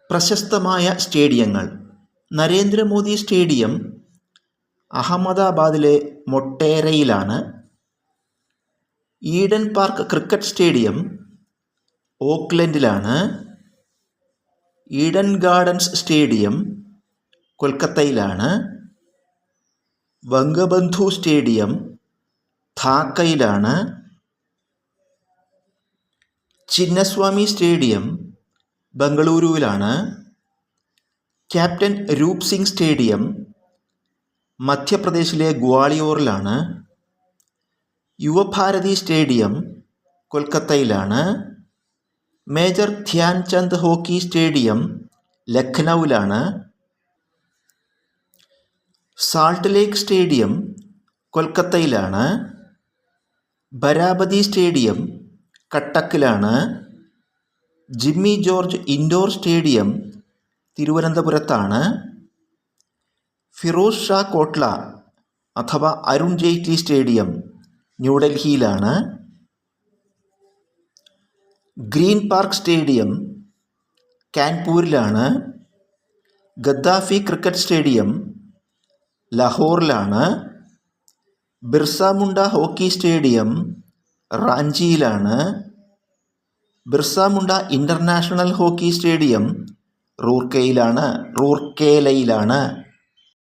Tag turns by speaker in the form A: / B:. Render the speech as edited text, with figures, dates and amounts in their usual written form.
A: പ്രശസ്തമായ സ്റ്റേഡിയങ്ങൾ. നരേന്ദ്രമോദി സ്റ്റേഡിയം അഹമ്മദാബാദിലെ മൊട്ടേരയിലാണ്. ഈഡൻ പാർക്ക് ക്രിക്കറ്റ് സ്റ്റേഡിയം ഓക്ലൻഡിലാണ്. ഈഡൻ ഗാർഡൻസ് സ്റ്റേഡിയം കൊൽക്കത്തയിലാണ്. ബംഗബന്ധു സ്റ്റേഡിയം ധാക്കയിലാണ്. ചിന്നസ്വാമി സ്റ്റേഡിയം ബംഗളൂരുവിലാണ്. ക്യാപ്റ്റൻ രൂപ് സിംഗ് സ്റ്റേഡിയം മധ്യപ്രദേശിലെ ഗ്വാളിയോറിലാണ്. യുവഭാരതി സ്റ്റേഡിയം കൊൽക്കത്തയിലാണ്. മേജർ ധ്യാൻചന്ദ് ഹോക്കി സ്റ്റേഡിയം ലഖ്നൌവിലാണ്. സാൾട്ട് ലേക്ക് സ്റ്റേഡിയം കൊൽക്കത്തയിലാണ്. ബരാബതി സ്റ്റേഡിയം കട്ടക്കിലാണ്. ജിമ്മി ജോർജ് ഇൻഡോർ സ്റ്റേഡിയം തിരുവനന്തപുരത്താണ്. ഫിറോസ് ഷാ കോട്ട്ല അഥവാ അരുൺ ജെയ്റ്റ്ലി സ്റ്റേഡിയം ന്യൂഡൽഹിയിലാണ്. ഗ്രീൻ പാർക്ക് സ്റ്റേഡിയം കാൻപൂരിലാണ്. ഗദ്ദാഫി ക്രിക്കറ്റ് സ്റ്റേഡിയം ലാഹോറിലാണ്. ബിർസ മുണ്ട ഹോക്കി സ്റ്റേഡിയം റാഞ്ചിയിലാണ്. Birsa Munda international hockey stadium റൂർക്കേലയിലാണ്.